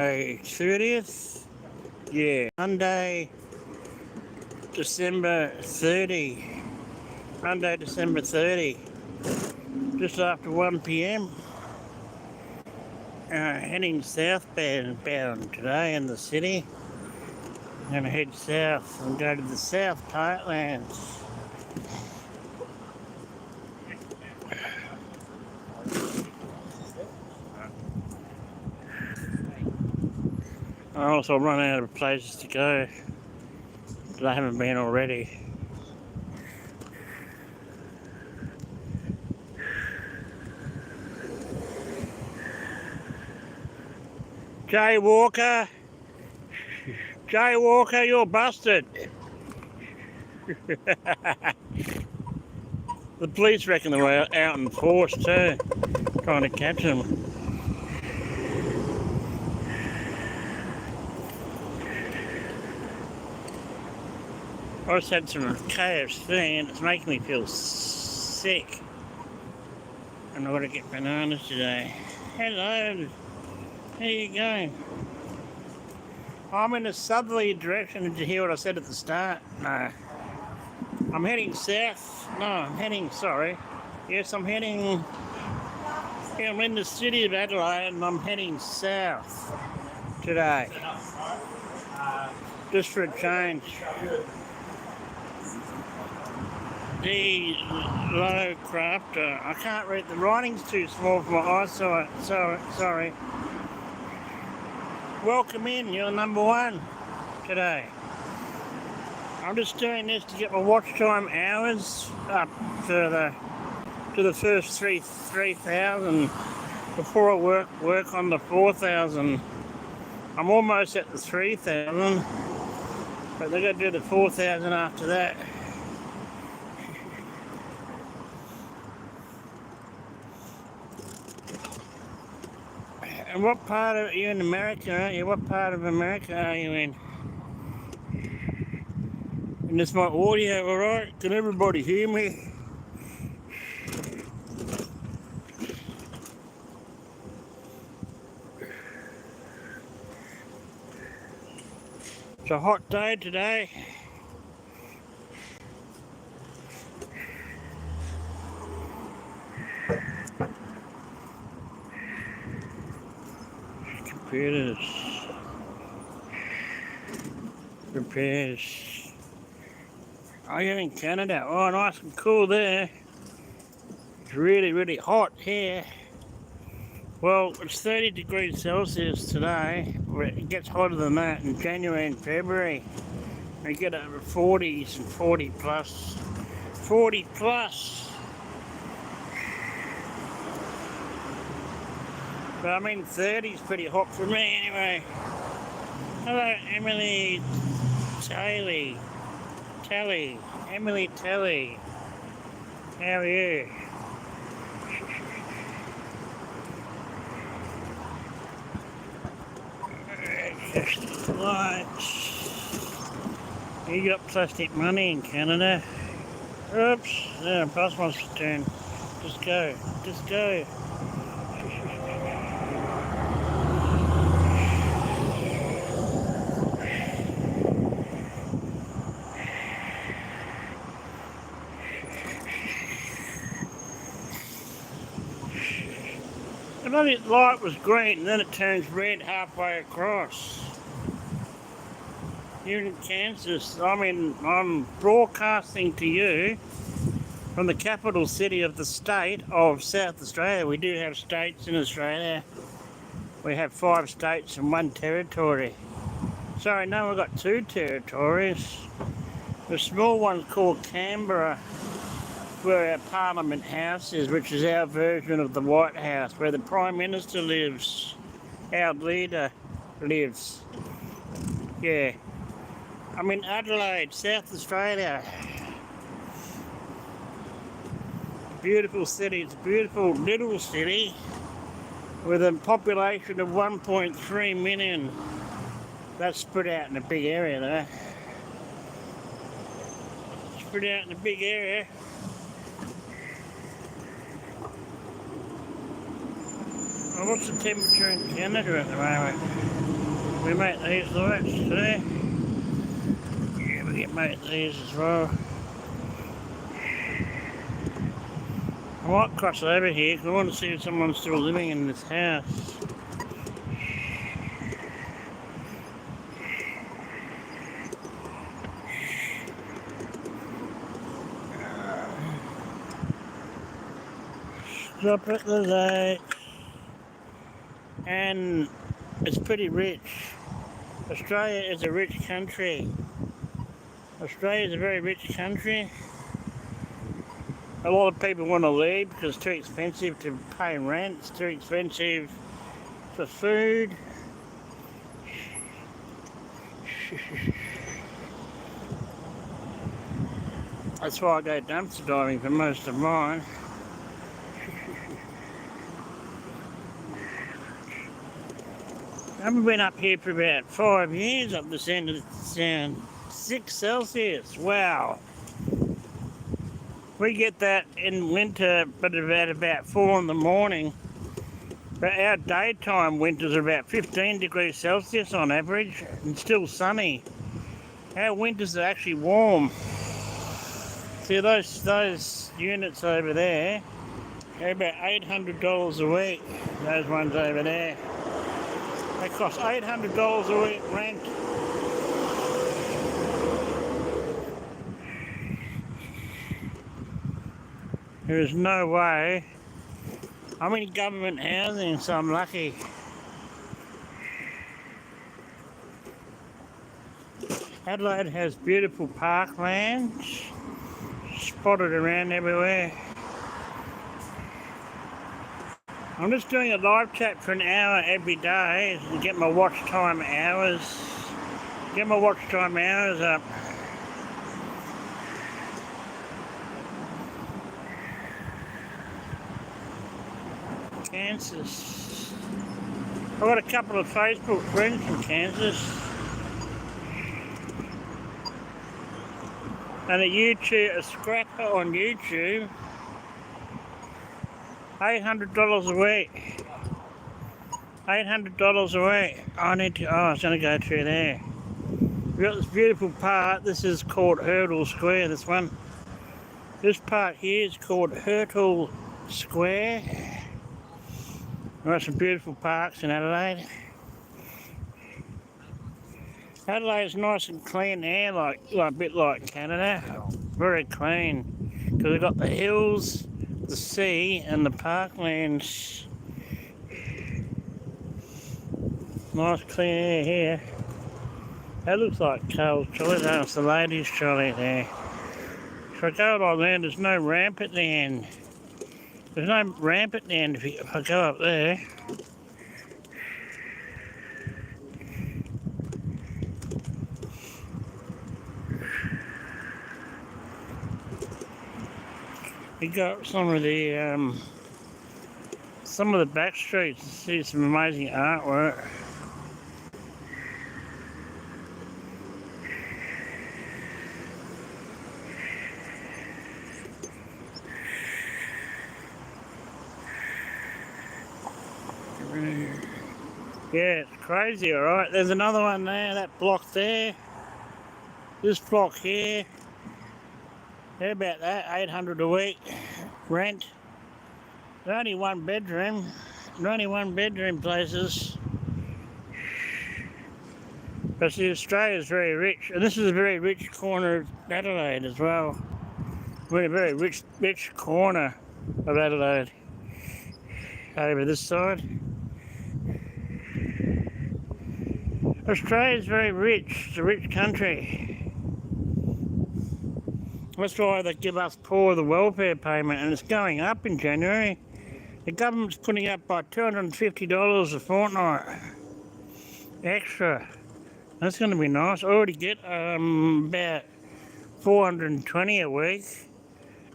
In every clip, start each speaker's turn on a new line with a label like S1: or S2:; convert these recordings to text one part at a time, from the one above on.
S1: 30th? Yeah, Monday, December 30. Monday, December 30. Just after 1 p.m. Heading southbound today in the city. I'm going to head south and go to the South Parklands. I also run out of places to go that I haven't been already. Jay Walker, you're busted. The police reckon they were out in force too, trying to catch them. I just had some KFC and it's making me feel sick. And I've got to get bananas today. Hello, how you going? I'm in a southerly direction. Did you hear what I said at the start? No. I'm heading south. No, I'm heading, sorry. Yes, I'm heading... Yeah, I'm in the city of Adelaide and I'm heading south today. Just for a change. The low crafter. I can't read. The writing's too small for my eyesight. Sorry. Welcome in. You're number one today. I'm just doing this to get my watch time hours up to the first 3,000 before I work on the 4,000. I'm almost at the 3,000, but they're going to do the 4,000 after that. And what part of you in America, aren't you? What part of America are you in? And is my audio alright? Can everybody hear me? It's a hot day today. Repairs. Oh, you're in Canada. Oh, nice and cool there. It's really, really hot here. Well, it's 30 degrees Celsius today. It gets hotter than that in January and February. We get over 40s and 40 plus. 40 plus. But I mean, 30's pretty hot for me anyway. Hello, Emily Telly. Emily Telly. How are you? Just lights. You got plastic money in Canada? Oops, no, bus wants to turn. Just go. The bloody light was green and then it turns red halfway across. You're in Kansas. I'm broadcasting to you from the capital city of the state of South Australia. We do have states in Australia. We have 5 states and 1 territory. Sorry, no, we've got 2 territories. The small one's called Canberra, where our Parliament House is, which is our version of the White House, where the Prime Minister lives, our leader lives. Yeah. I'm in Adelaide, South Australia. Beautiful city. It's a beautiful little city with a population of 1.3 million. That's spread out in a big area though. Spread out in a big area. Well, what's the temperature in Canada at the moment? We make these lights today. Yeah, we can make these as well. I might cross over here because I want to see if someone's still living in this house. Stop at the lake. And it's pretty rich. Australia is a rich country. Australia is a very rich country. A lot of people want to leave because it's too expensive to pay rent, it's too expensive for food. That's why I go dumpster diving for most of mine. I haven't been up here for about 5 years up this end of the town. 6 Celsius, wow. We get that in winter, but about 4 in the morning. But our daytime winters are about 15 degrees Celsius on average, and still sunny. Our winters are actually warm. See those units over there, they're about $800 a week, those ones over there. They cost $800 a week rent. There is no way. I'm in government housing, so I'm lucky. Adelaide has beautiful parklands, spotted around everywhere. I'm just doing a live chat for an hour every day to get my watch time hours. Get my watch time hours up. Kansas. I've got a couple of Facebook friends from Kansas. And a scrapper on YouTube. $800 a week. $800 a week. It's going to go through there. We've got this beautiful park. This is called Hurtle Square, this one. This part here is called Hurtle Square. We've got some beautiful parks in Adelaide. Adelaide's nice and clean air, like a bit like Canada. Very clean. Because we've got the hills, the sea and the parklands. Nice clean air here. That looks like Carl's trolley. That's the ladies' trolley there. If I go like that, there's no ramp at the end. There's no ramp at the end if I go up there. We got some of the back streets to see some amazing artwork. Yeah, it's crazy, alright. There's another one there, that block there. This block here. They're about that, $800 a week rent. They're only one bedroom. They're only one bedroom places. But see, Australia's very rich, and this is a very rich corner of Adelaide as well. We're in a very rich corner of Adelaide. Over this side. Australia's very rich. It's a rich country. That's why they give us poor the welfare payment, and it's going up in January. The government's putting up by $250 a fortnight extra. That's going to be nice. I already get about $420 a week.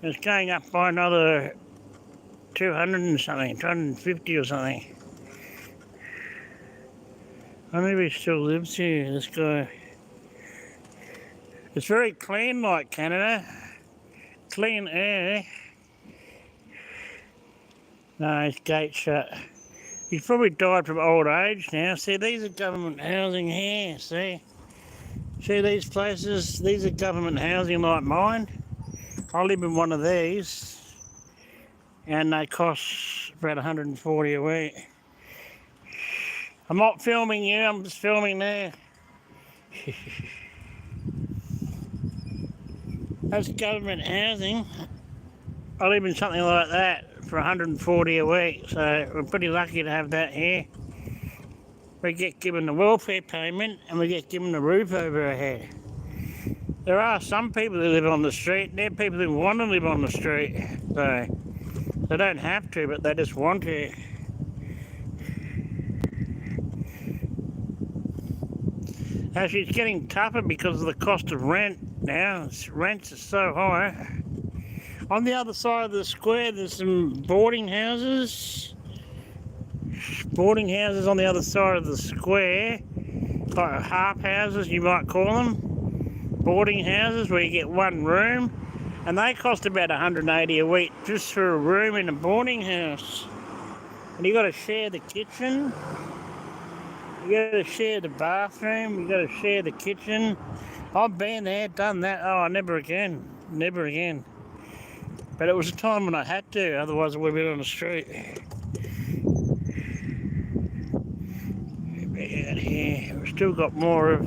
S1: It's going up by another 200 and something, 250 or something. I wonder if he still lives here, this guy. It's very clean like Canada. Clean air. No, his gate's shut. He's probably died from old age now. See, these are government housing here, see? See these places? These are government housing like mine. I live in one of these, and they cost about 140 a week. I'm not filming you, I'm just filming there. That's government housing. I live in something like that for 140 a week, so we're pretty lucky to have that here. We get given the welfare payment and we get given the roof over our head. There are some people who live on the street, and they're people who want to live on the street. So they don't have to, but they just want to. Actually, it's getting tougher because of the cost of rent now. Rents are so high. On the other side of the square, there's some boarding houses. Boarding houses on the other side of the square, like half houses you might call them. Boarding houses where you get one room, and they cost about 180 a week just for a room in a boarding house. And you got to share the kitchen, you got to share the bathroom, you got to share the kitchen. I've been there, done that. Oh, never again, never again. But it was a time when I had to, otherwise I would have been on the street. Out here, we've still got more of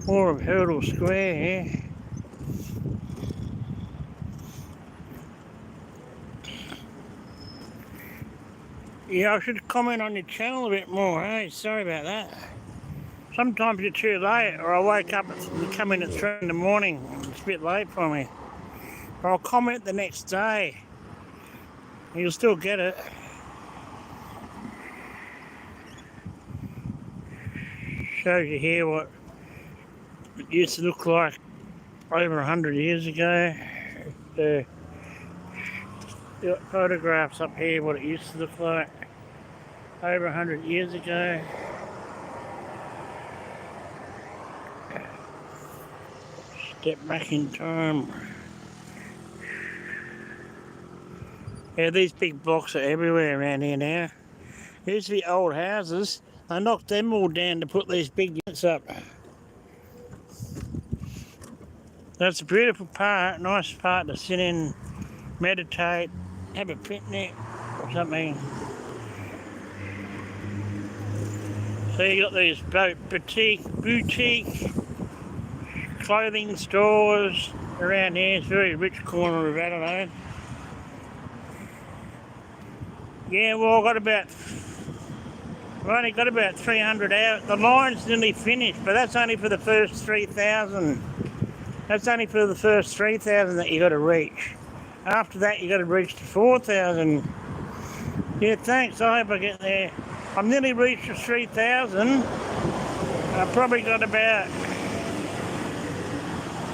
S1: Hurtle Square here. Yeah, I should comment on your channel a bit more, hey? Sorry about that. Sometimes you're too late, or I wake up and come in at 3 in the morning. It's a bit late for me. But I'll comment the next day. You'll still get it. Shows you here what it used to look like over 100 years ago. The photographs up here, what it used to look like over 100 years ago. Step back in time. Yeah, these big blocks are everywhere around here now. Here's the old houses. They knocked them all down to put these big units up. That's a beautiful part, nice part to sit in, meditate, have a picnic or something. So you got these boutique clothing stores around here. It's a very rich corner of Adelaide. Yeah, well, I've only got about 300 hours. The line's nearly finished, but that's only for the first 3,000. That's only for the first 3,000 that you got to reach. After that, you got to reach to 4,000. Yeah, thanks. I hope I get there. I'm nearly reached the 3,000. I've probably got about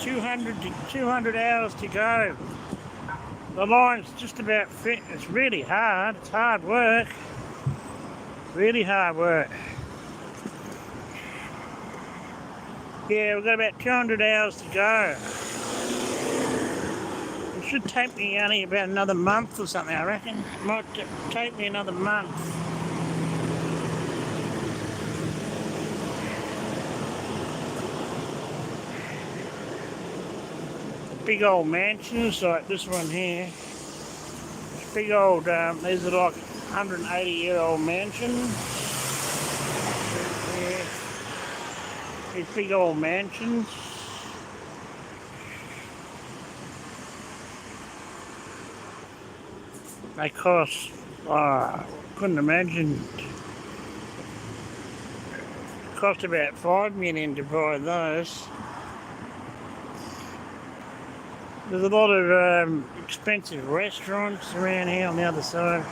S1: 200 hours to go. The line's just about fit. It's really hard. It's hard work. Really hard work. Yeah, we've got about 200 hours to go. It should take me only about another month or something, I reckon. It might take me another month. Big old mansions like this one here. It's big old, these are like 180-year-old mansions. Yeah. These big old mansions. They cost, couldn't imagine. It cost about $5 million to buy those. There's a lot of expensive restaurants around here on the other side.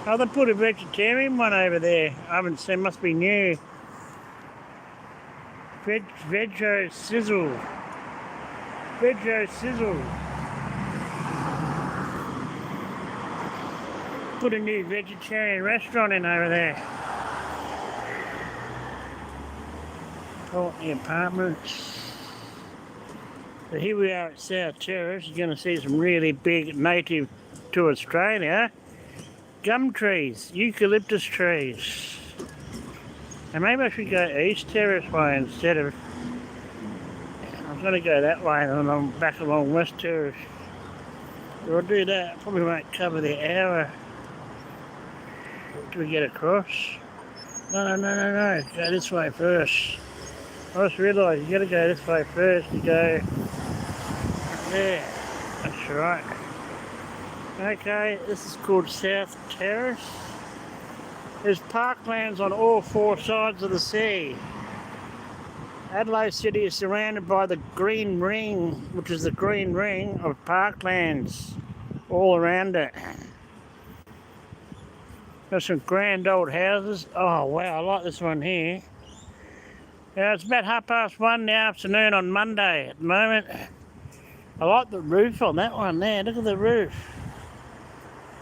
S1: Oh, they put a vegetarian one over there. I haven't seen, must be new. Veggie Sizzle. Veggie Sizzle. Put a new vegetarian restaurant in over there. Courtney Apartments. So here we are at South Terrace. You're going to see some really big native to Australia gum trees, eucalyptus trees. And maybe I should go East Terrace way instead of... I was going to go that way and then I'm back along West Terrace. If I do that, probably won't cover the hour till we get across. No, go this way first. I just realised you got to go this way first to go there. That's right. Okay, this is called South Terrace. There's parklands on all four sides of the sea. Adelaide City is surrounded by the green ring, which is the green ring of parklands all around it. There's some grand old houses. Oh wow, I like this one here. Yeah, it's about 1:30 in the afternoon on Monday at the moment. I like the roof on that one there. Look at the roof.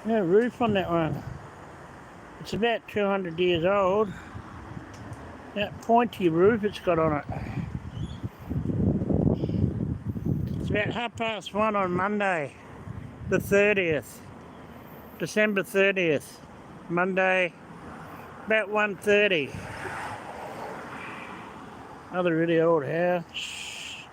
S1: Yeah, roof on that one. It's about 200 years old. That pointy roof it's got on it. It's about 1:30 on Monday, the 30th, December 30th. Monday, about 1:30. Another really old house.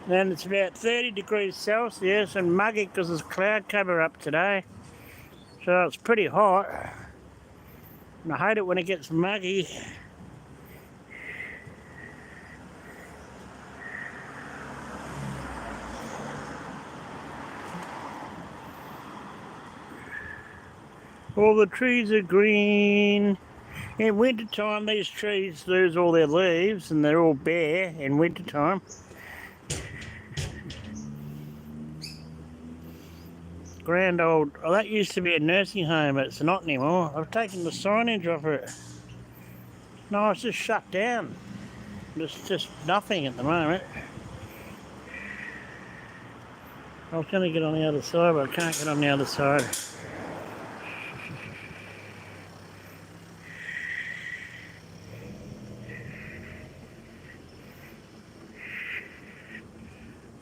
S1: And it's about 30 degrees Celsius and muggy because there's cloud cover up today. So it's pretty hot. And I hate it when it gets muggy. All the trees are green. In winter time, these trees lose all their leaves and they're all bare in winter time. Grand old, oh, that used to be a nursing home, but it's not anymore. I've taken the signage off it. No, it's just shut down. There's just nothing at the moment. I was going to get on the other side, but I can't get on the other side.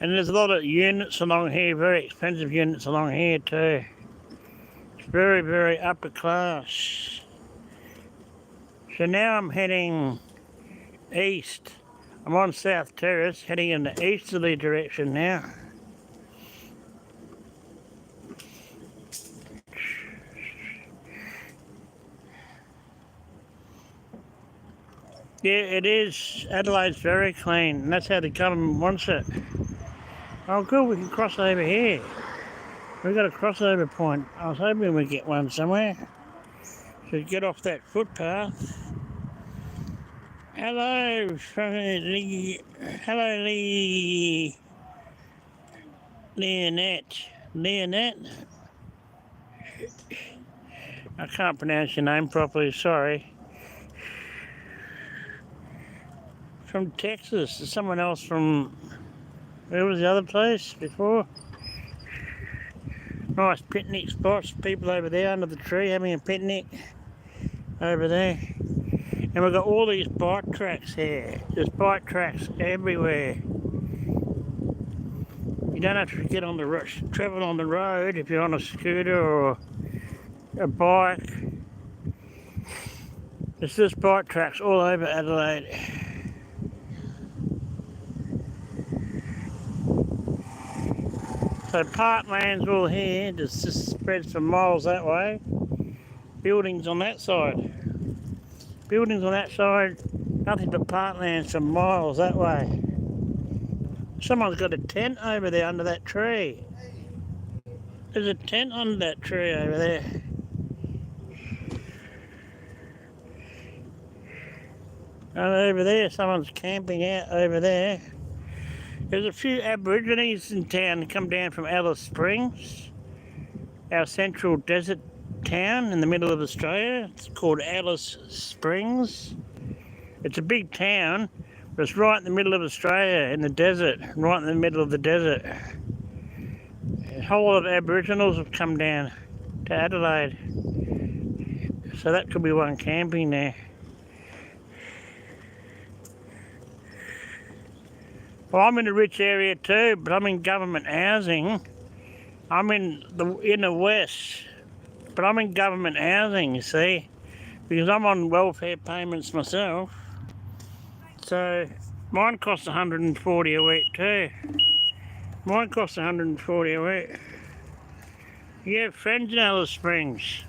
S1: And there's a lot of units along here, very expensive units along here too. It's very, very upper class. So now I'm heading east. I'm on South Terrace, heading in the easterly direction now. Yeah, it is. Adelaide's very clean, and that's how the government wants it. Oh good, we can cross over here. We've got a crossover point. I was hoping we'd get one somewhere. So get off that footpath. Hello, hello Leonette. Leonette? I can't pronounce your name properly, sorry. From Texas. There's someone else from... Where was the other place before? Nice picnic spots. People over there under the tree having a picnic. Over there. And we've got all these bike tracks here. There's bike tracks everywhere. You don't have to get on the travel on the road if you're on a scooter or a bike. There's just bike tracks all over Adelaide. So parklands all here, just spreads for miles that way. Buildings on that side. Buildings on that side, nothing but parklands for miles that way. Someone's got a tent over there under that tree. There's a tent under that tree over there. And over there, someone's camping out over there. There's a few Aborigines in town come down from Alice Springs, our central desert town in the middle of Australia. It's called Alice Springs. It's a big town, but it's right in the middle of Australia, in the desert, right in the middle of the desert. A whole lot of Aboriginals have come down to Adelaide, so that could be one camping there. Well, I'm in a rich area too, but I'm in government housing. I'm in the west, but I'm in government housing, you see, because I'm on welfare payments myself. So mine costs 140 a week too. Mine costs 140 a week. You have friends in Alice Springs.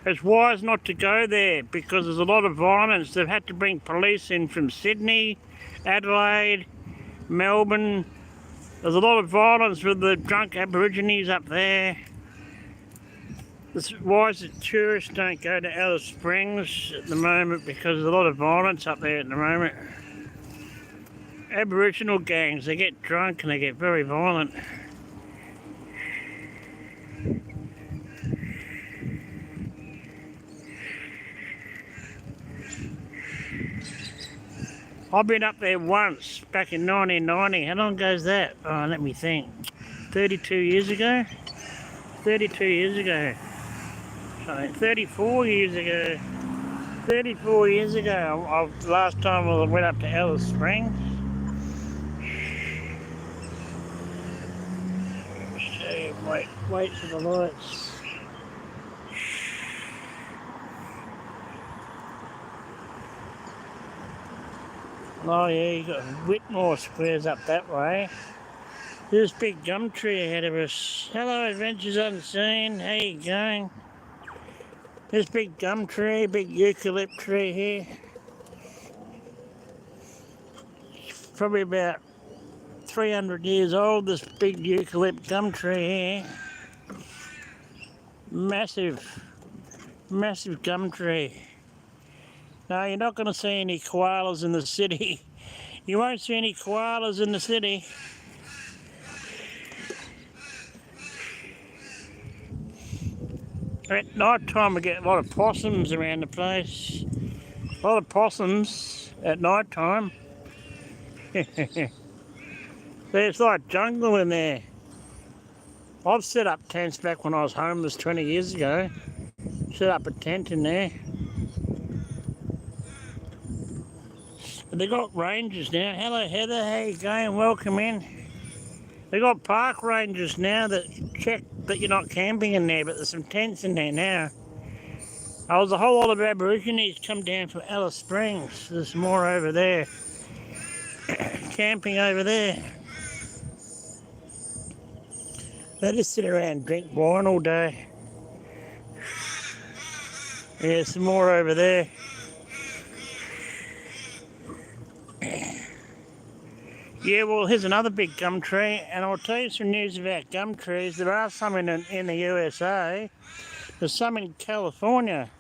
S1: It's wise not to go there because there's a lot of violence. They've had to bring police in from Sydney, Adelaide, Melbourne. There's a lot of violence with the drunk Aborigines up there. It's wise that tourists don't go to Alice Springs at the moment because there's a lot of violence up there at the moment. Aboriginal gangs, they get drunk and they get very violent. I've been up there once, back in 1990. How long ago is that? Oh, let me think. 32 years ago? 32 years ago. Sorry, 34 years ago. 34 years ago, last time I went up to Hurtle Springs. Wait for the lights. Oh yeah, you got Whitmore Squares up that way. There's big gum tree ahead of us. Hello, Adventures Unseen. How you going? This big gum tree, big eucalypt tree here. It's probably about 300 years old, this big eucalypt gum tree here. Massive, massive gum tree. No, you're not going to see any koalas in the city. You won't see any koalas in the city. At night time we get a lot of possums around the place. A lot of possums at night time. There's like jungle in there. I've set up tents back when I was homeless 20 years ago. Set up a tent in there. But they got rangers now. Hello Heather, how you going? Welcome in. They got park rangers now that check that you're not camping in there, but there's some tents in there now. There was a whole lot of Aborigines come down from Alice Springs. There's more over there. Camping over there. They just sit around and drink wine all day. Yeah, some more over there. Yeah, well, here's another big gum tree, and I'll tell you some news about gum trees. There are some in the USA. There's some in California.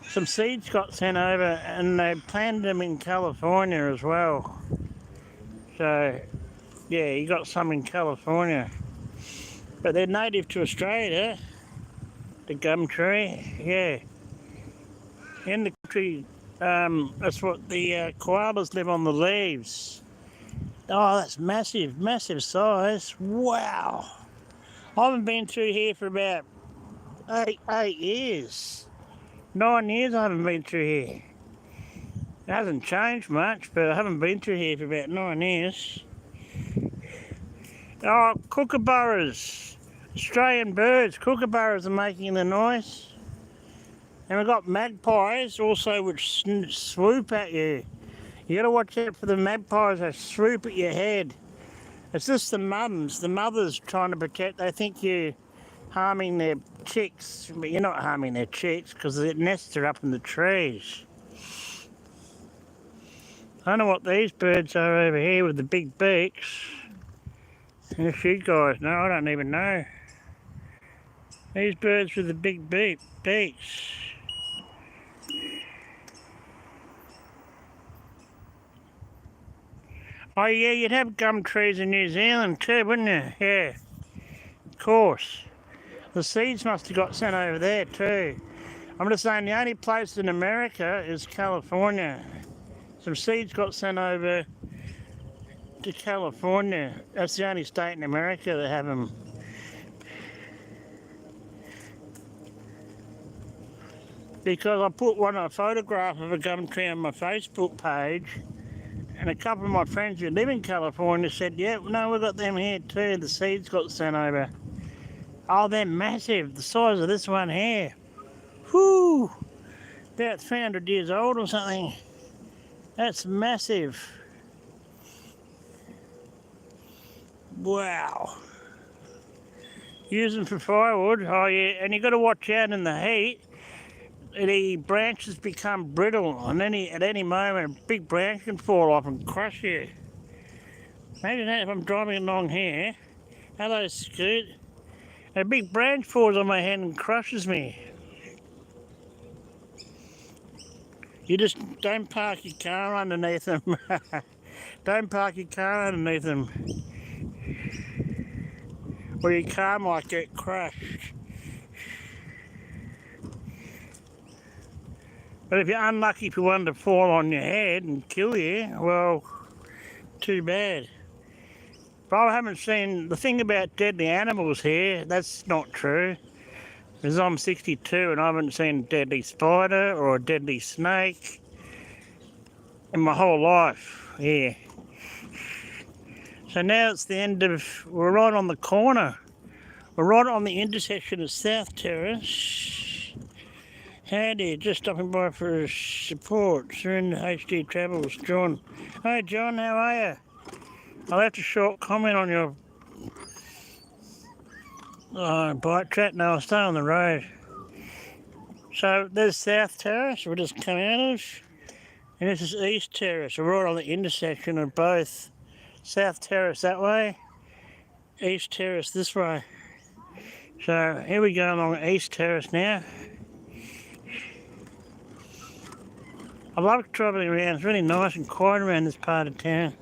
S1: Some seeds got sent over, and they planted them in California as well. So, yeah, you got some in California. But they're native to Australia, the gum tree, yeah. In the country, that's what the koalas live on, the leaves. Oh, that's massive, massive size. Wow. I haven't been through here for about 8 years. 9 years I haven't been through here. It hasn't changed much, but I haven't been through here for about 9 years. Oh, kookaburras. Australian birds. Kookaburras are making the noise. And we've got magpies also which swoop at you. You got to watch out for the magpies. They swoop at your head. It's just the mums, the mothers trying to protect. They think you're harming their chicks, but you're not harming their chicks because their nests are up in the trees. I don't know what these birds are over here with the big beaks. If you guys know, I don't even know. These birds with the big beaks. Oh yeah, you'd have gum trees in New Zealand too, wouldn't you? Yeah, of course. The seeds must have got sent over there too. I'm just saying the only place in America is California. Some seeds got sent over to California. That's the only state in America that have them. Because I put a photograph of a gum tree on my Facebook page, and a couple of my friends who live in California said, yeah, no, we've got them here too. The seeds got sent over. Oh, they're massive. The size of this one here. Whoo! About 300 years old or something. That's massive. Wow. Use them for firewood. Oh yeah, and you got to watch out in the heat. The branches become brittle, and at any moment a big branch can fall off and crush you. Imagine that if I'm driving along here. Hello, Scoot. And a big branch falls on my hand and crushes me. You just don't park your car underneath them. Don't park your car underneath them, or your car might get crushed. But if you're unlucky for one to fall on your head and kill you, well, too bad. But I haven't seen, the thing about deadly animals here, that's not true. Because I'm 62 and I haven't seen a deadly spider or a deadly snake in my whole life here. So now it's the end of, we're right on the corner. We're right on the intersection of South Terrace. Howdy, just stopping by for support. Soon HD Travels, John. Hey John, how are you? I left a short comment on your bike chat. No, I'll stay on the road. So there's South Terrace, we're just coming out of. And this is East Terrace. We're right on the intersection of both. South Terrace that way, East Terrace this way. So here we go along East Terrace now. I love travelling around, it's really nice and quiet around this part of town.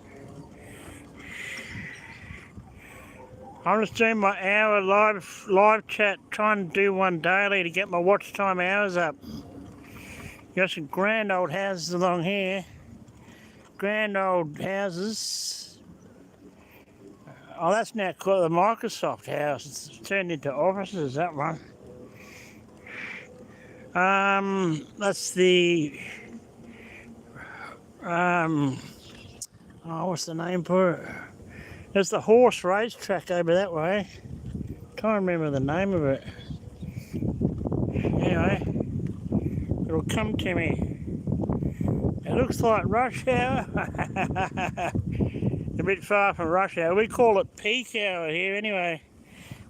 S1: I'm just doing my hour live chat, trying to do one daily to get my watch time hours up. Got some grand old houses along here. Grand old houses. Oh, that's now called the Microsoft house. It's turned into offices, that one. That's the what's the name for it? There's the horse race track over that way. Trying to remember the name of it. Anyway, it'll come to me. It looks like rush hour. A bit far from rush hour. We call it peak hour here anyway.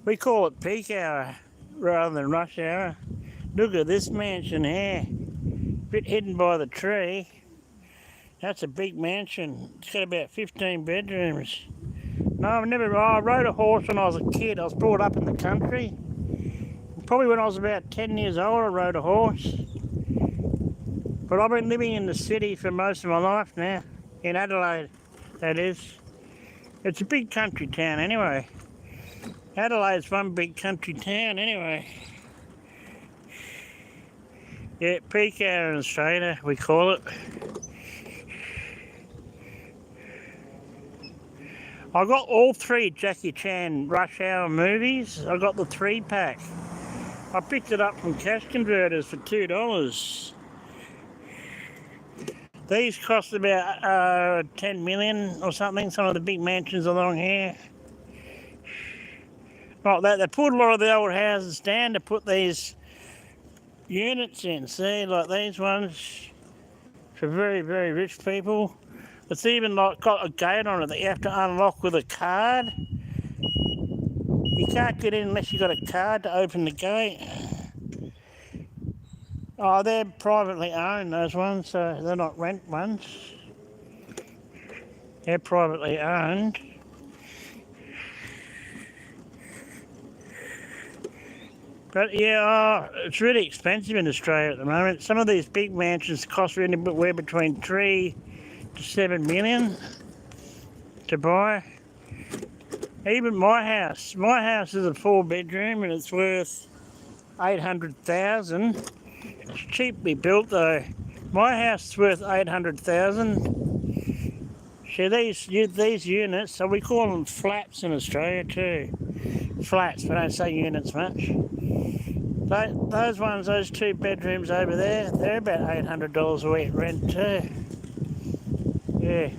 S1: We call it peak hour rather than rush hour. Look at this mansion here. A bit hidden by the tree. That's a big mansion. It's got about 15 bedrooms. No, I rode a horse when I was a kid. I was brought up in the country. Probably when I was about 10 years old I rode a horse. But I've been living in the city for most of my life now. In Adelaide, that is. It's a big country town anyway. Adelaide's one big country town anyway. Yeah, peak hour in Australia, we call it. I got all 3 Jackie Chan Rush Hour movies. I got the 3-pack. I picked it up from Cash Converters for $2. These cost about 10 million or something, some of the big mansions along here. Like that, they put a lot of the old houses down to put these units in, see, like these ones for very, very rich people. It's even like got a gate on it that you have to unlock with a card. You can't get in unless you've got a card to open the gate. Oh, they're privately owned, those ones, so they're not rent ones. They're privately owned. But yeah, it's really expensive in Australia at the moment. Some of these big mansions cost anywhere between 3 to 7 million to buy. Even my house is a 4-bedroom and it's worth 800,000. It's cheaply built though. My house is worth 800,000. See these units, so we call them flats in Australia too. Flats, we don't say units much. Those ones, those 2 bedrooms over there, they're about $800 a week rent too. Yeah.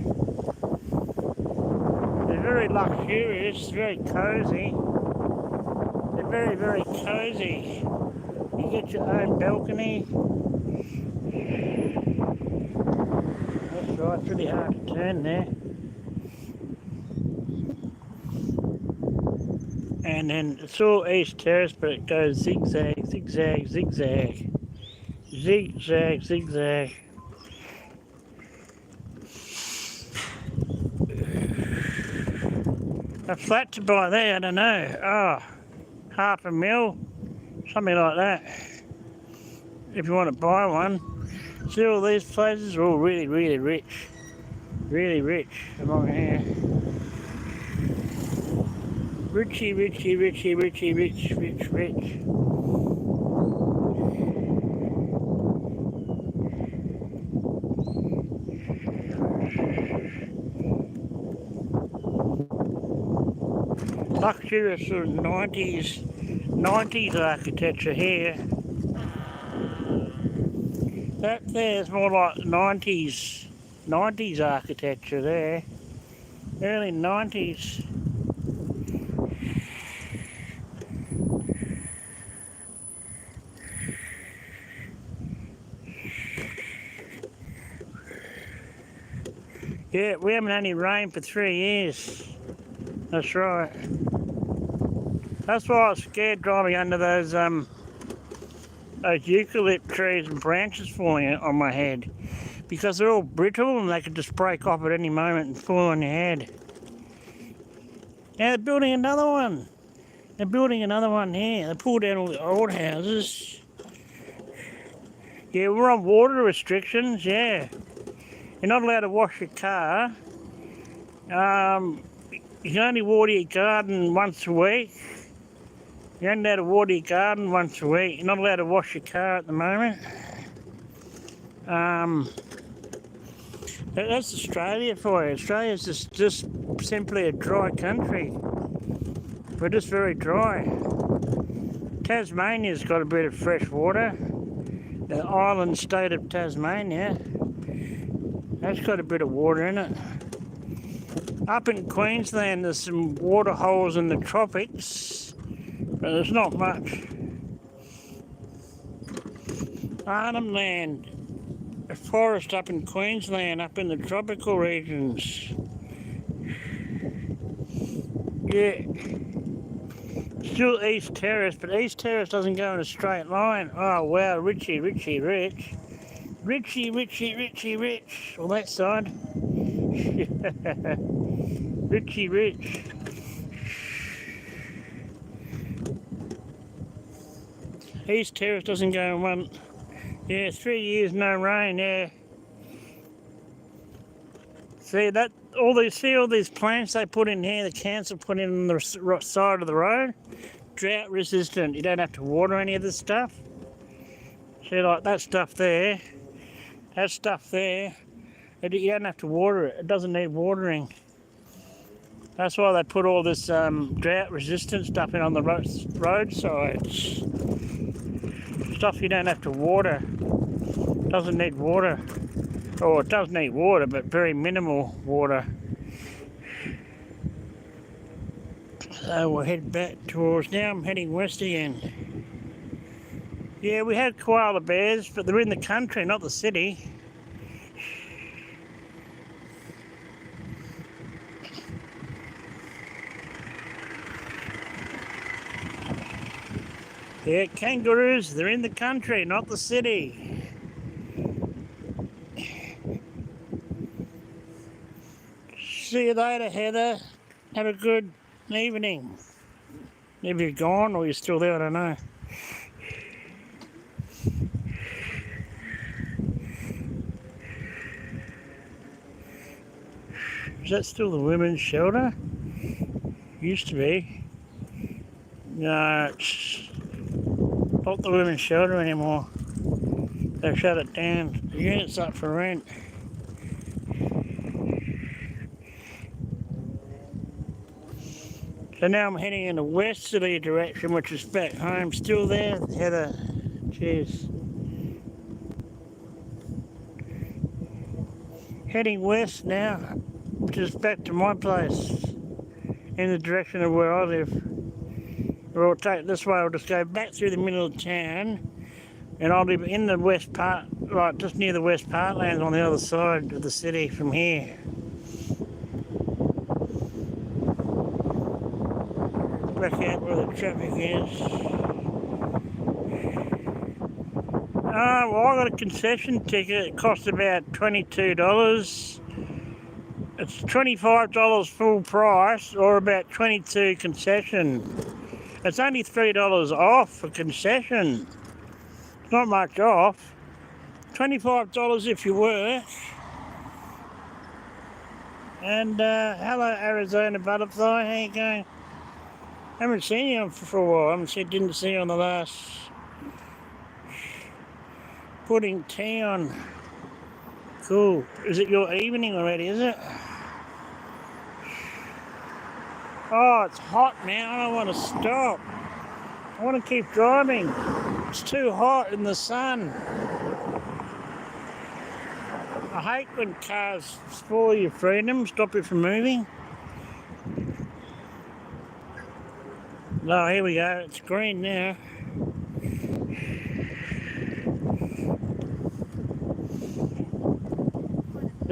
S1: They're very luxurious, very cosy. They're very, very cosy. You get your own balcony. That's right, it's really hard to turn there. And then it's all East Terrace, but it goes zigzag, zigzag, zigzag. Zigzag, zigzag. A flat to buy there, I don't know. Oh, $500,000, something like that. If you want to buy one. See, all these places are all really, really rich. Really rich along here. Richy, richy, richy, richy, rich, rich, rich. Luxurious sort of 90s architecture here. That there's more like 90s architecture there. Early 90s. Yeah, we haven't had any rain for 3 years. That's right. That's why I was scared driving under those eucalypt trees and branches falling on my head, because they're all brittle and they could just break off at any moment and fall on your head. Now they're building another one. They're building another one here. They pulled down all the old houses. Yeah, we're on water restrictions, yeah. You're not allowed to wash your car. You can only water your garden once a week. You're only allowed to water your garden once a week. You're not allowed to wash your car at the moment. That's Australia for you. Australia's just simply a dry country. We're just very dry. Tasmania's got a bit of fresh water. The island state of Tasmania, that's got a bit of water in it. Up in Queensland, there's some water holes in the tropics, but there's not much. Arnhem Land, a forest up in Queensland, up in the tropical regions. Yeah. Still East Terrace, but East Terrace doesn't go in a straight line. Oh wow, richy, richy, rich. Richy, richy, richy, rich. On that side. Richy, rich. East Terrace doesn't go in one. Yeah, 3 years no rain, yeah. See that? All these plants they put in here, the council put in on the side of the road, drought resistant. You don't have to water any of this stuff. See, like that stuff there, you don't have to water it. It doesn't need watering. That's why they put all this drought resistant stuff in on the roadsides. Stuff you don't have to water. Doesn't need water. Oh, it does need water, but very minimal water. So we'll head back towards, now I'm heading west again. Yeah, we had koala bears, but they're in the country, not the city. Yeah, kangaroos, they're in the country, not the city. See you later, Heather. Have a good evening. If you're gone or you're still there, I don't know. Is that still the women's shelter? Used to be. No, it's not the women's shelter anymore. They've shut it down. The unit's up for rent. So now I'm heading in a westerly direction, which is back home. Still there, Heather. Cheers. Heading west now, which is back to my place, in the direction of where I live. We'll take this way, we'll just go back through the middle of town, and I'll be in the west part, right just near the west parklands on the other side of the city from here. Back out where the traffic is. Well, I got a concession ticket. It cost about $22. It's $25 full price, or about $22 concession. It's only $3 off for concession. It's not much off. $25 if you work. And hello, Arizona Butterfly. How you going? Haven't seen you for a while. Didn't see you on the last putting tea on. Cool. Is it your evening already, is it? Oh, it's hot now. I don't want to stop. I want to keep driving. It's too hot in the sun. I hate when cars spoil your freedom, stop you from moving. Oh, here we go. It's green now.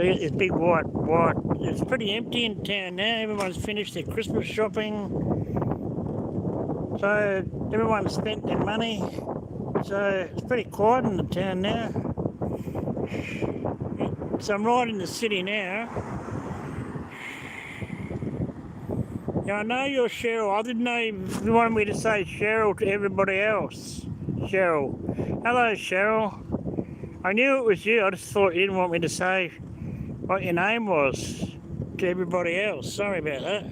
S1: It's big white. It's pretty empty in town now. Everyone's finished their Christmas shopping. So everyone's spent their money. So it's pretty quiet in the town now. So I'm right in the city now. Now I know you're Cheryl. I didn't know you wanted me to say Cheryl to everybody else. Cheryl. Hello, Cheryl. I knew it was you. I just thought you didn't want me to say what your name was to everybody else. Sorry about that.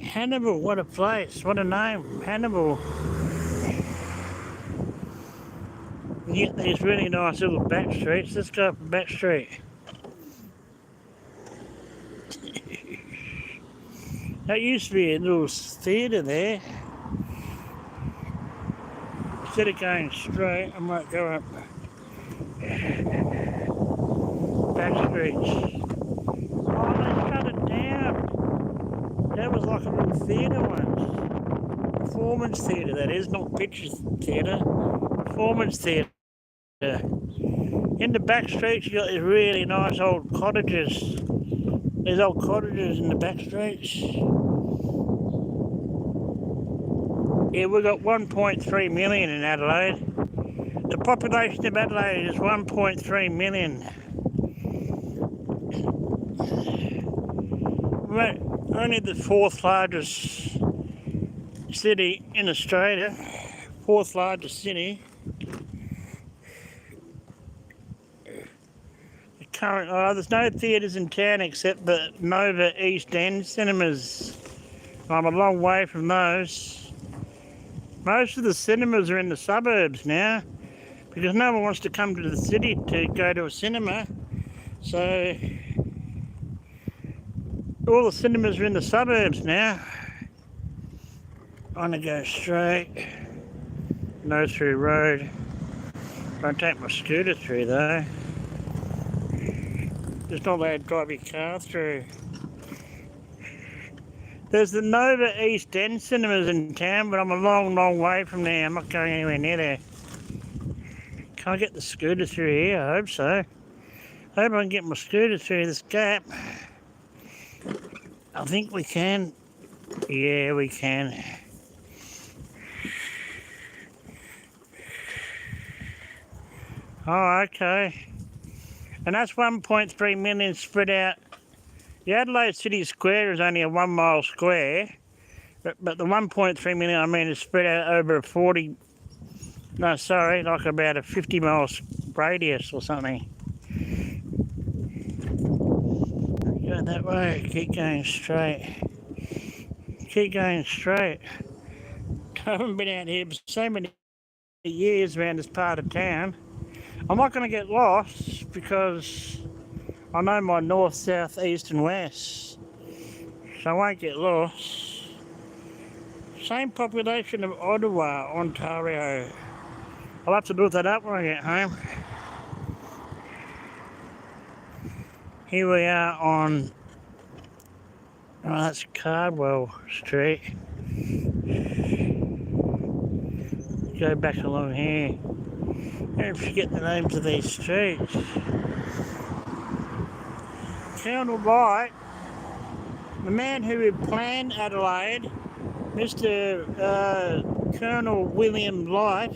S1: Hannibal, what a place. What a name. Hannibal. You get these really nice little back streets. Let's go up a back street. That used to be a little theatre there. Instead of going straight, I might go up back streets. Oh, they shut it down. That was like a little theatre once. Performance theatre, that is, not picture theatre. Performance theatre. In the back streets, you got these really nice old cottages. There's old cottages in the back streets. Yeah, we've got 1.3 million in Adelaide. The population of Adelaide is 1.3 million. We're only the fourth largest city in Australia. Fourth largest city. There's no theatres in town except the Nova East End cinemas. I'm a long way from those. Most of the cinemas are in the suburbs now because no one wants to come to the city to go to a cinema. So all the cinemas are in the suburbs now. I'm going to go straight. No through road. Don't take my scooter through though. Just not allowed to drive your car through. There's the Nova East End cinemas in town, but I'm a long, long way from there. I'm not going anywhere near there. Can I get the scooter through here? I hope so. I hope I can get my scooter through this gap. I think we can. Yeah, we can. Oh, okay. And that's 1.3 million spread out. The Adelaide City Square is only a 1 mile square, but the 1.3 million, I mean, is spread out over a like about a 50 mile radius or something. Go that way, keep going straight. Keep going straight. I haven't been out here for so many years around this part of town. I'm not going to get lost because I know my north, south, east and west, so I won't get lost. Same population of Ottawa, Ontario. I'll have to look that up when I get home. Here we are on Oh, that's Cardwell Street. Go back along here. I forget the names of these streets. Colonel Light, the man who had planned Adelaide, Mr. Colonel William Light,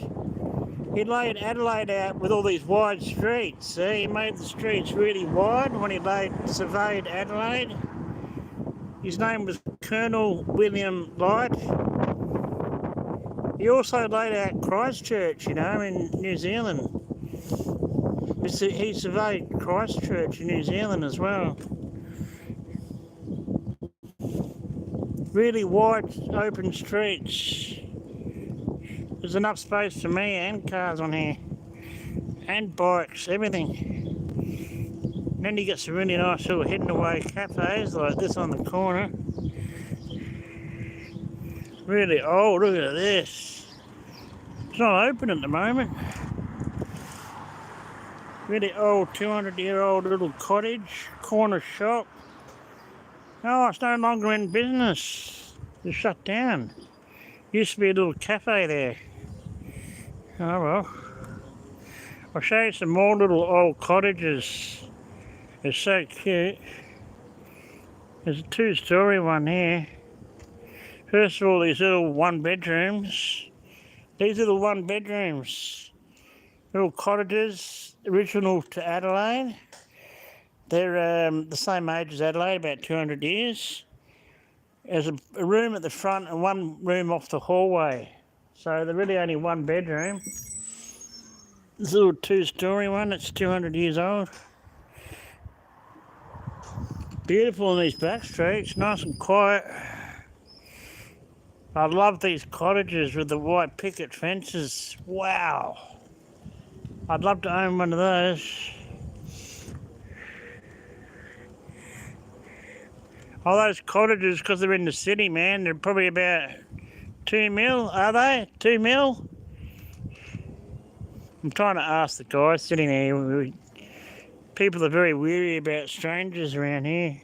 S1: he laid Adelaide out with all these wide streets. See, he made the streets really wide when he surveyed Adelaide. His name was Colonel William Light. He also laid out Christchurch, in New Zealand. He surveyed Christchurch in New Zealand as well. Really wide, open streets. There's enough space for me and cars on here. And bikes, everything. And then you get some really nice little hidden away cafes like this on the corner. Really old, look at this. It's not open at the moment. Really old, 200-year-old little cottage, corner shop. Oh, it's no longer in business. It's shut down. Used to be a little cafe there. Oh well. I'll show you some more little old cottages. It's so cute. There's a 2-story one here. First of all, these little 1-bedrooms. These are the 1-bedrooms. Little cottages, original to Adelaide. They're the same age as Adelaide, about 200 years. There's a room at the front and one room off the hallway. So they're really only 1 bedroom. This little 2-story one, it's 200 years old. Beautiful in these back streets, nice and quiet. I love these cottages with the white picket fences. Wow. I'd love to own one of those. All those cottages, because they're in the city, man, they're probably about 2 mil, are they? 2 mil? I'm trying to ask the guy sitting there. People are very weary about strangers around here.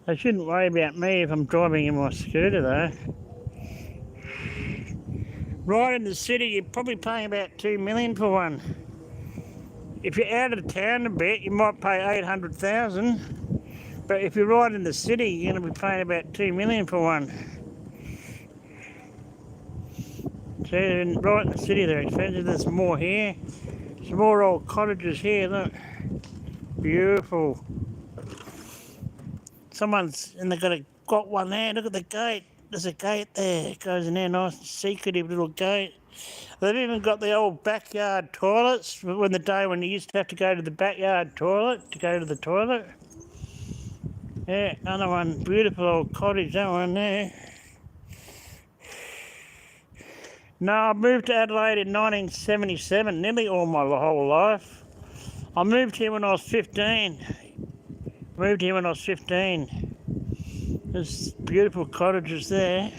S1: They shouldn't worry about me if I'm driving in my scooter though. Right in the city, you're probably paying about 2 million for one. If you're out of town a bit, you might pay 800,000. But if you're right in the city, you're going to be paying about 2 million for one. So right in the city, they're expensive. There's more here. Some more old cottages here, look. Beautiful. Someone's, and they've got one there. Look at the gate. There's a gate there. It goes in there, nice, secretive little gate. They've even got the old backyard toilets. When you used to have to go to the backyard toilet to go to the toilet. Yeah, another one. Beautiful old cottage, that one there. No, I moved to Adelaide in 1977, nearly all my whole life. I moved here when I was 15. There's beautiful cottages there.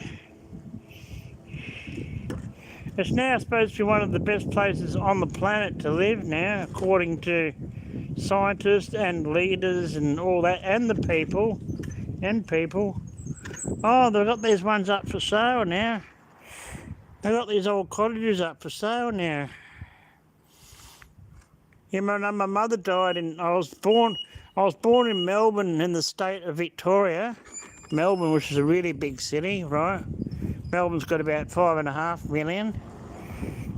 S1: It's now supposed to be one of the best places on the planet to live now, according to scientists and leaders and all that, and the people. Oh, they've got these ones up for sale now. They've got these old cottages up for sale now. Yeah, my mother died I was born in Melbourne in the state of Victoria. Melbourne, which is a really big city, right? Melbourne's got about 5.5 million.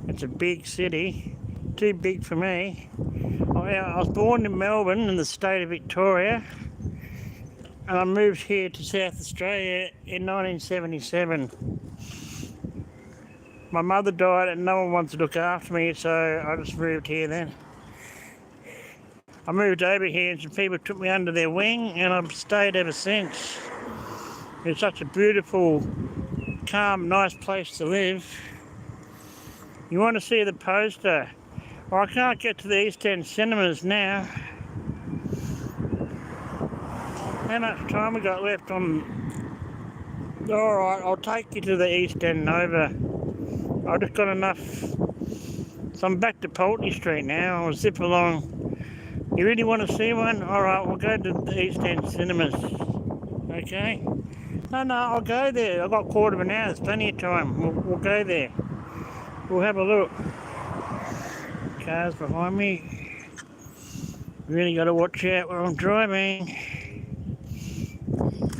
S1: It's a big city, too big for me. I was born in Melbourne in the state of Victoria, and I moved here to South Australia in 1977. My mother died and no one wanted to look after me, so I just moved here then. I moved over here and some people took me under their wing, and I've stayed ever since. It's such a beautiful, calm, nice place to live. You want to see the poster? Well, I can't get to the East End cinemas now. How much time we got left on? Alright, I'll take you to the East End Nova. I just got enough. So I'm back to Pulteney Street now. I'll zip along You really want to see one? Alright, we'll go to the East End Cinemas. Okay? No, I'll go there. I've got a quarter of an hour. There's plenty of time. We'll go there. We'll have a look. Cars behind me. Really got to watch out where I'm driving.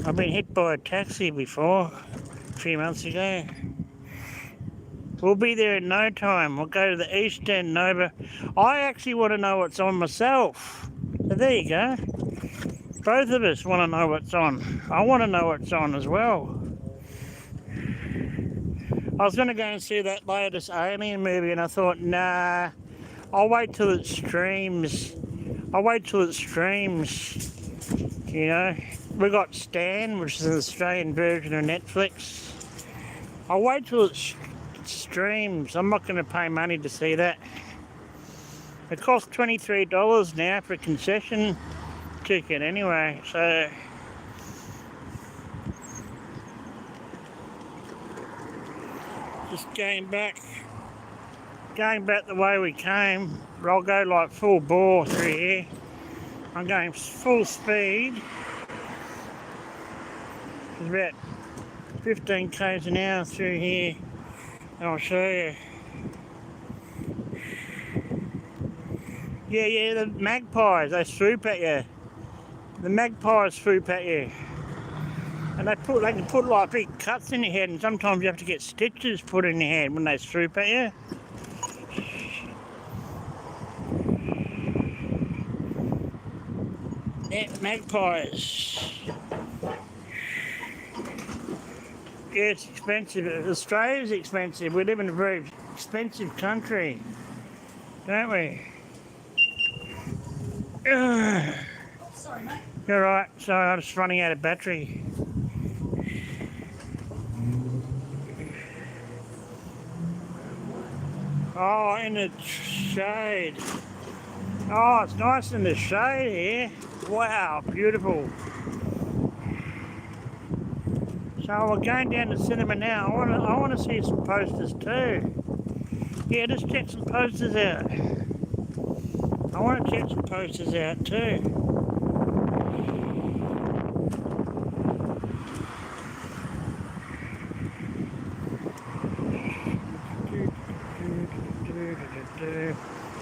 S1: I've been hit by a taxi before, a few months ago. We'll be there in no time. We'll go to the East End Nova. I actually want to know what's on myself. So there you go. Both of us want to know what's on. I want to know what's on as well. I was going to go and see that latest Alien movie and I thought, nah, I'll wait till it streams. You know, we got Stan, which is an Australian version of Netflix. I'll wait till it streams. I'm not going to pay money to see that. It costs $23 now for a concession ticket anyway, so just going back the way we came. I'll go like full bore through here. I'm going full speed. It's about 15 k's an hour through here. I'll show you. Yeah, the magpies, they swoop at you. The magpies swoop at you. And they can put like big cuts in your head, and sometimes you have to get stitches put in your head when they swoop at you. Yeah, magpies. Yeah, it's expensive. Australia's expensive. We live in a very expensive country, don't we?
S2: Sorry, mate.
S1: You're right. Sorry, I'm just running out of battery. Oh, in the shade. Oh, it's nice in the shade here. Wow, beautiful. So we're going down to the cinema now. I want to see some posters too. Yeah, just check some posters out. I want to check some posters out too.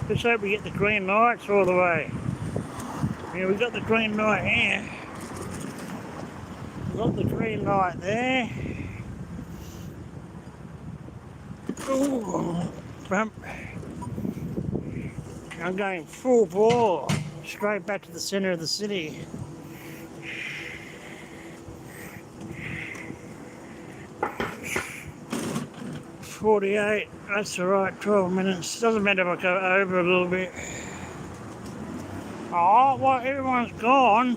S1: Let's hope we get the green lights all the way. Yeah, we've got the green light here. We've got the green light there. Ooh, bump. I'm going full bore, straight back to the centre of the city. .48, that's alright, 12 minutes. Doesn't matter if I go over a little bit. Oh, well, everyone's gone.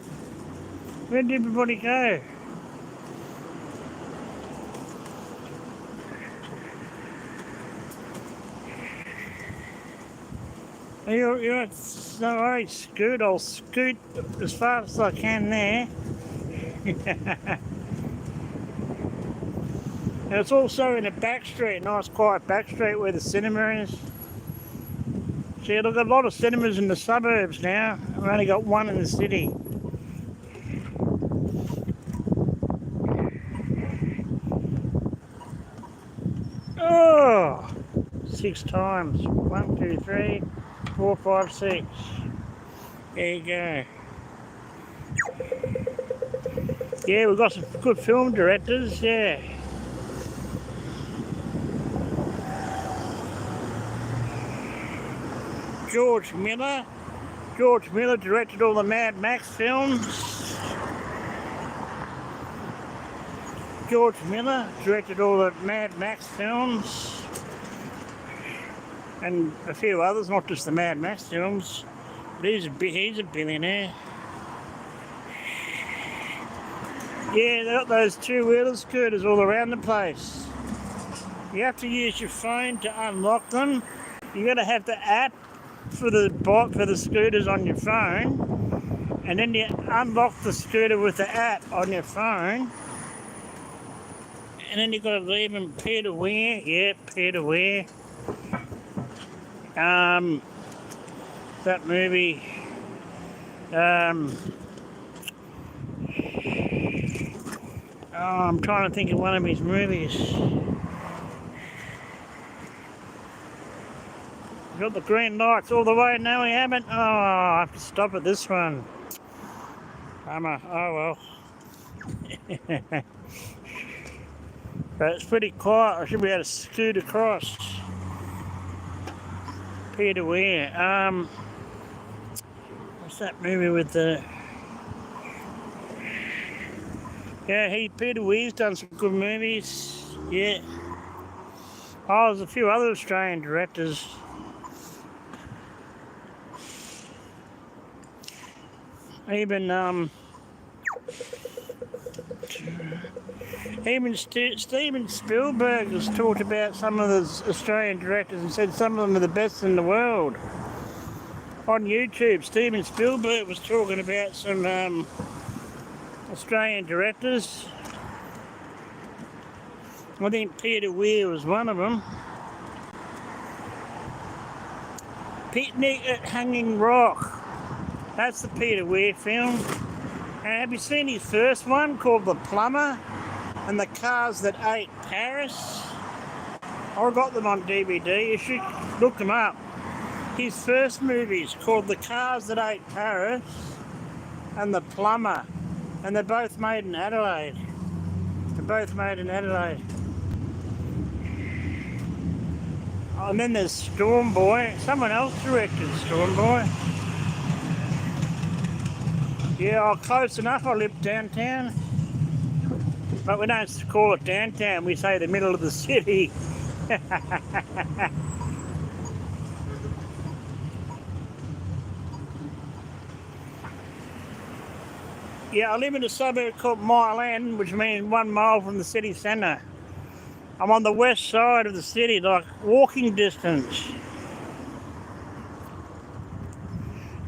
S1: Where did everybody go? You're no worries, Scoot. I'll scoot as fast as I can there. And it's also in a back street, nice quiet back street where the cinema is. See, look, a lot of cinemas in the suburbs now. I've only got one in the city. Oh, 6 times. 1, 2, 3, 4, 5, 6. There you go. Yeah, we've got some good film directors, yeah. George Miller directed all the Mad Max films. George Miller directed all the Mad Max films. And a few others, not just the Mad Max films. But he's a billionaire. Yeah, they got those two-wheeler scooters all around the place. You have to use your phone to unlock them. You got to have the app for the scooters on your phone, and then you unlock the scooter with the app on your phone, and then you've got to leave them peer-to-wear. Yeah, peer-to-wear. That movie, I'm trying to think of one of his movies. Got the green lights all the way. No, we haven't. Oh, I have to stop at this one. Oh well. But it's pretty quiet. I should be able to scoot across. Peter Weir. What's that movie with the? Yeah, Peter Weir's done some good movies. Yeah. Oh, there's a few other Australian directors. Even Steven Spielberg has talked about some of the Australian directors and said some of them are the best in the world. On YouTube, Steven Spielberg was talking about some Australian directors. I think Peter Weir was one of them. Picnic at Hanging Rock. That's the Peter Weir film. And have you seen his first one called The Plumber and the Cars That Ate Paris? I got them on DVD. You should look them up. His first movie is called The Cars That Ate Paris and The Plumber. And they're both made in Adelaide. Oh, and then there's Storm Boy. Someone else directed Storm Boy. Yeah, close enough. I live downtown. But we don't call it downtown. We say the middle of the city. Yeah, I live in a suburb called Mile End, which means 1 mile from the city centre. I'm on the west side of the city, like walking distance.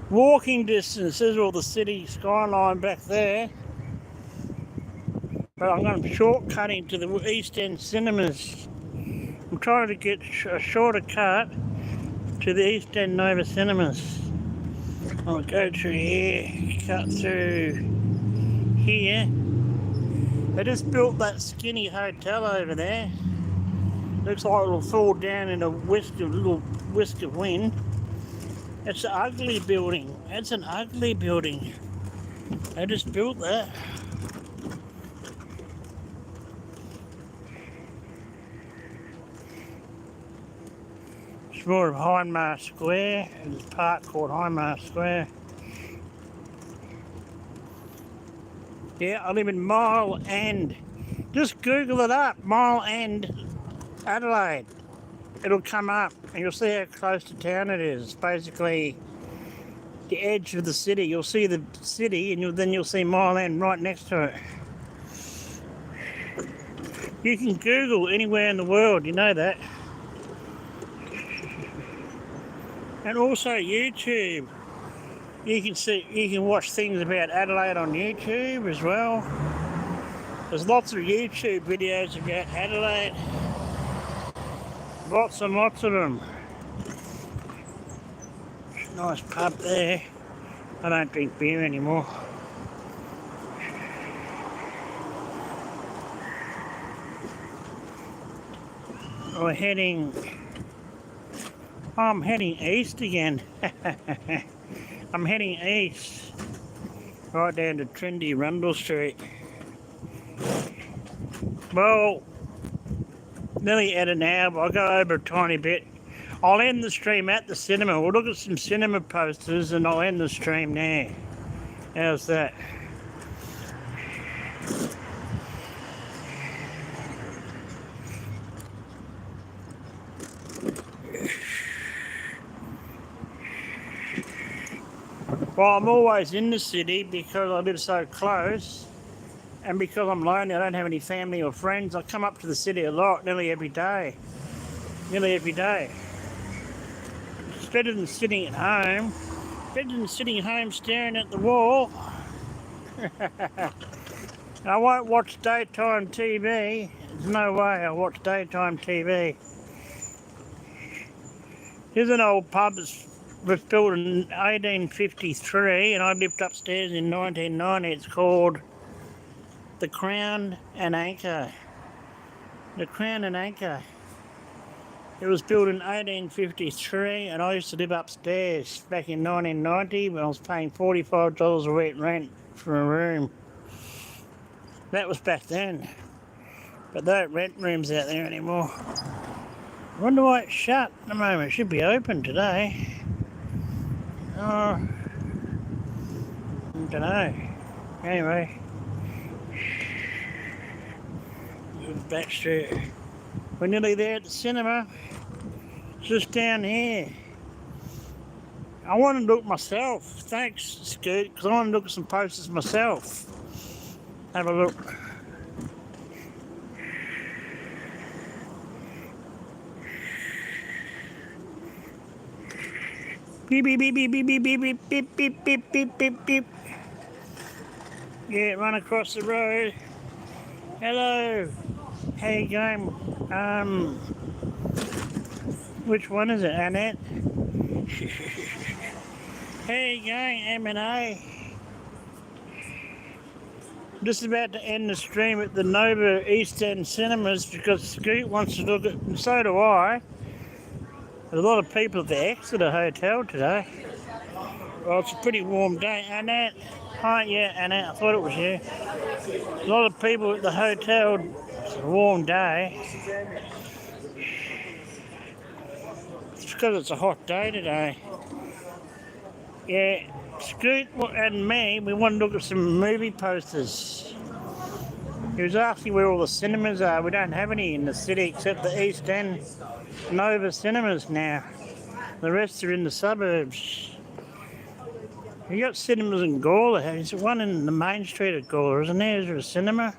S1: Walking distance, there's all the city skyline back there. But I'm going shortcutting to the East End cinemas. I'm trying to get a shorter cut to the East End Nova cinemas. I'll go through here, cut through here. They just built that skinny hotel over there. Looks like it'll fall down in a little whisk of wind. It's an ugly building. It's an ugly building. They just built that. It's more of Hindmarsh Square. There's a park called Hindmarsh Square. Yeah, I live in Mile End. Just Google it up, Mile End, Adelaide. It'll come up and you'll see how close to town it is. It's basically the edge of the city. You'll see the city and then you'll see Mile End right next to it. You can Google anywhere in the world, you know that. And also YouTube. You can watch things about Adelaide on YouTube as well. There's lots of YouTube videos about Adelaide. Lots and lots of them. Nice pub there. I don't drink beer anymore. I'm heading east again. I'm heading east, right down to trendy Rundle Street. Well, nearly at an hour, but I'll go over a tiny bit. I'll end the stream at the cinema. We'll look at some cinema posters and I'll end the stream there. How's that? Well, I'm always in the city because I live so close and because I'm lonely, I don't have any family or friends. I come up to the city a lot, nearly every day. It's better than sitting at home. Better than sitting at home staring at the wall. I won't watch daytime TV. There's no way I'll watch daytime TV. Here's an old pub that's was built in 1853 and I lived upstairs in 1990. It's called the Crown and Anchor. The Crown and Anchor. It was built in 1853 and I used to live upstairs back in 1990 when I was paying $45 a week rent for a room. That was back then. But they don't rent rooms out there anymore. I wonder why it's shut at the moment. It should be open today. Oh, I don't know. Anyway. Back street. We're nearly there at the cinema. It's just down here. I want to look myself. Thanks, Scoot, because I want to look at some posters myself. Have a look. Beep, beep, beep, beep, beep, beep, beep, beep, beep, beep, beep, beep, beep, beep. Yeah, run across the road. Hello. How you going? Which one is it, Annette? How you going, M&A? I'm just about to end the stream at the Nova East End Cinemas because Scoot wants to look at, and so do I. There's a lot of people at the Exeter Hotel today. Well, it's a pretty warm day. Annette? Hi, yeah, Annette, I thought it was you. A lot of people at the hotel. It's a warm day. It's because it's a hot day today. Yeah, Scoot and me, we want to look at some movie posters. He was asking where all the cinemas are. We don't have any in the city except the East End Nova Cinemas now. The rest are in the suburbs. You got cinemas in Gawler. There's one in the main street of Gawler, isn't there? Is there a cinema?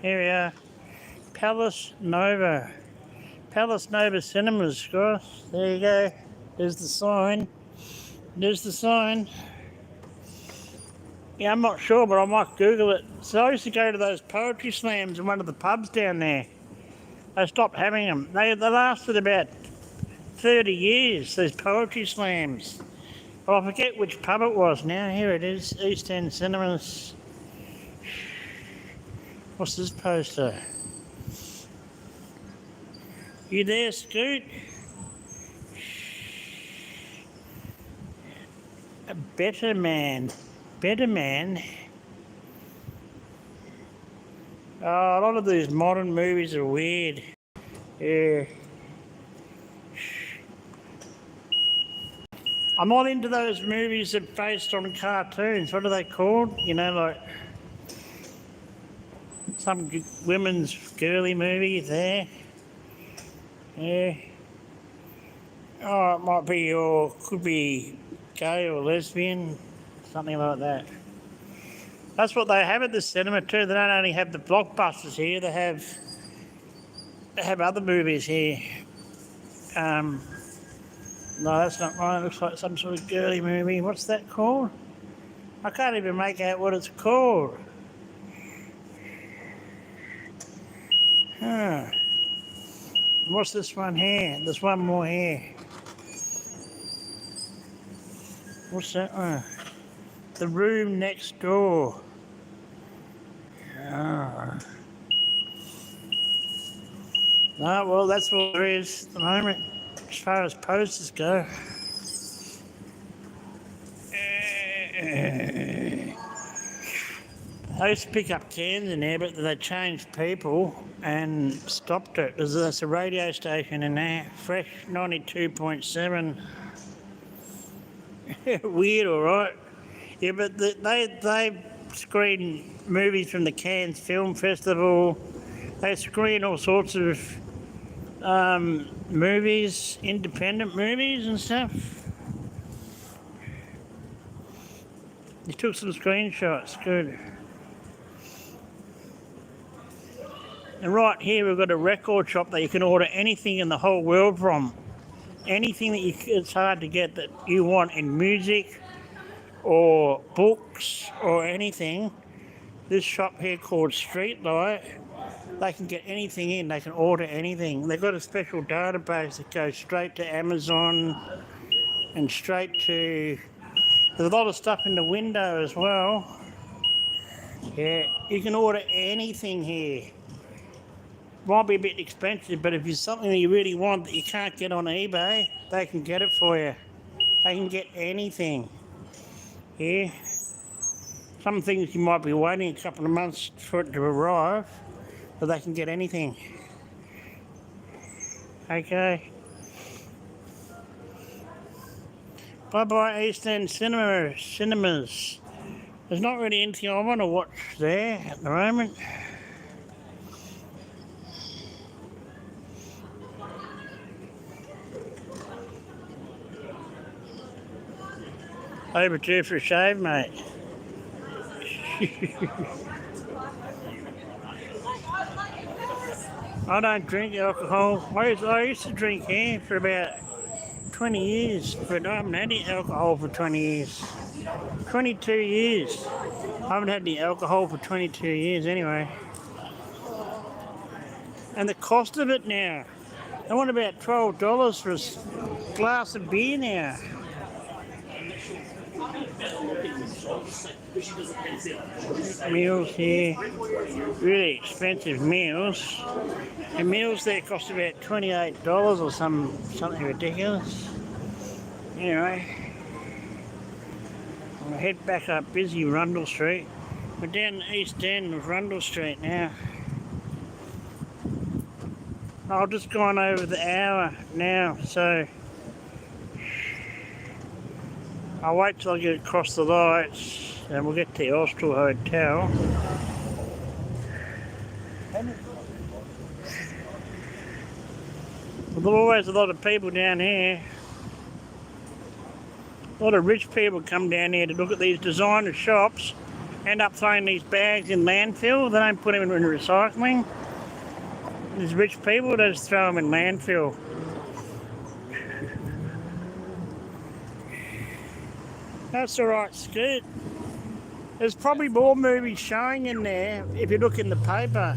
S1: Here we are. Palace Nova. Palace Nova Cinemas, guys. There you go. There's the sign. There's the sign. Yeah, I'm not sure, but I might Google it. So I used to go to those poetry slams in one of the pubs down there. They stopped having them. They lasted about 30 years, those poetry slams. Well, I forget which pub it was now. Here it is, East End Cinemas. What's this poster? You there, Scoot? A better man. Better man. Oh, a lot of these modern movies are weird. Yeah. I'm not into those movies that are based on cartoons. What are they called? You know, like some women's girly movie there. Yeah. Oh, it might be, or could be gay or lesbian, something like that. That's what they have at the cinema too. They don't only have the blockbusters here. They have other movies here. No, that's not right. It looks like some sort of girly movie. What's that called? I can't even make out what it's called. Huh. What's this one here? There's one more here. What's that one? The Room Next Door. Oh. No, well, that's all there is at the moment, as far as posters go. I used to pick up cans in there, but they changed people and stopped it. There's a radio station in there, Fresh 92.7. Weird, all right. Yeah, but they screen movies from the Cannes Film Festival. They screen all sorts of movies, independent movies and stuff. You took some screenshots, good. And right here we've got a record shop that you can order anything in the whole world from. Anything that it's hard to get that you want in music or books or anything. This shop here called Streetlight They can get anything in. They can order anything. They've got a special database that goes straight to Amazon and straight to... There's a lot of stuff in the window as well. Yeah, you can order anything here. Might be a bit expensive, but if it's something that you really want that you can't get on eBay, they can get it for you. They can get anything here. Some things you might be waiting a couple of months for it to arrive, but they can get anything. Okay. Bye-bye East End cinemas. There's not really anything I want to watch there at the moment. Overdue for a shave, mate. I don't drink alcohol. I used to drink here for about 20 years, but I haven't had any alcohol for 20 years. 22 years. I haven't had any alcohol for 22 years anyway. And the cost of it now. I want about $12 for a glass of beer now. Meals here, really expensive meals. The meals there cost about $28 or something ridiculous. Anyway, I'll head back up busy Hurtle Street. We're down the east end of Hurtle Street now. I've just gone over the hour now, so I'll wait till I get across the lights and we'll get to the Hurtle Hotel. There's always a lot of people down here. A lot of rich people come down here to look at these designer shops, end up throwing these bags in landfill. They don't put them in recycling. These rich people, they just throw them in landfill. That's alright, Scoot. There's probably more movies showing in there if you look in the paper.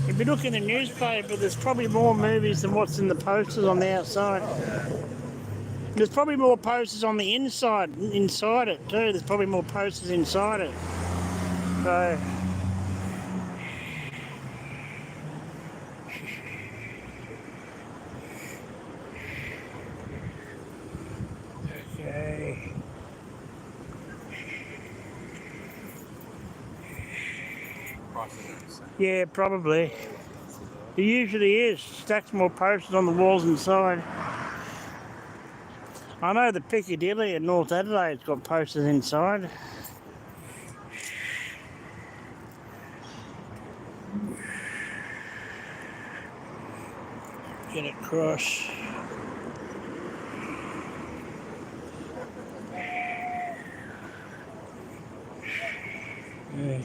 S1: If you look in the newspaper, there's probably more movies than what's in the posters on the outside. There's probably more posters on the inside it too. There's probably more posters inside it. So, okay. Yeah, probably. It usually is. Stacks more posters on the walls inside. I know the Piccadilly in North Adelaide's got posters inside. Get across. Yeah.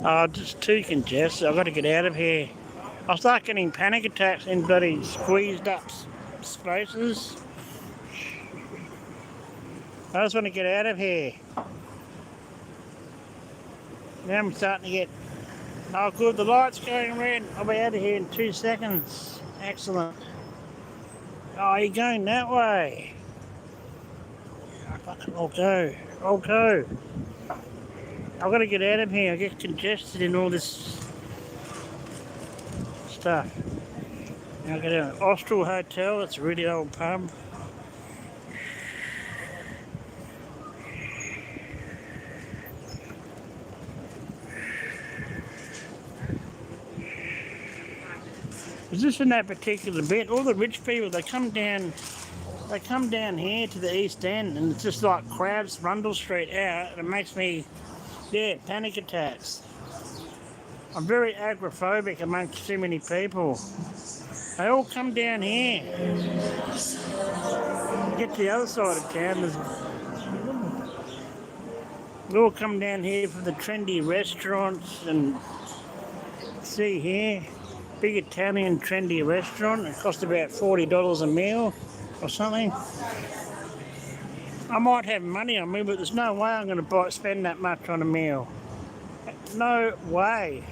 S1: Oh, just too congested. I've got to get out of here. I'll start getting panic attacks in bloody squeezed up spaces. I just want to get out of here. Now I'm starting to get... Oh good, the light's going red. I'll be out of here in 2 seconds. Excellent. Oh, you're going that way. I'll go. I'll go. I've got to get out of here. I get congested in all this stuff. I'll go to Hurtle Hotel. It's a really old pub. Is this in that particular bit? All the rich people, they come down here to the East End, and it's just like crowds Hurtle Street out, and it makes me, yeah, panic attacks. I'm very agoraphobic amongst too many people. They all come down here. Get to the other side of town. They all come down here for the trendy restaurants, and see here, big Italian trendy restaurant. It costs about $40 a meal. or something. I might have money on me, but there's no way I'm going to spend that much on a meal. No way.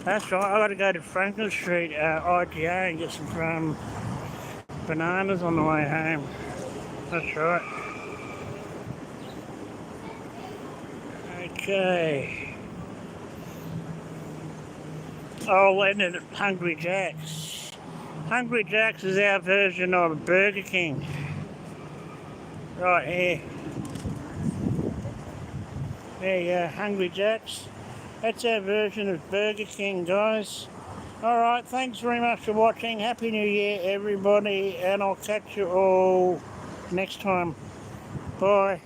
S1: That's right, I got to go to Franklin Street, IGA, and get some bananas on the way home. That's right. Okay. I'll end it at Hungry Jack's. Hungry Jack's is our version of Burger King. Right here. There you go, Hungry Jack's. That's our version of Burger King, guys. Alright, thanks very much for watching. Happy New Year, everybody, and I'll catch you all next time. Bye.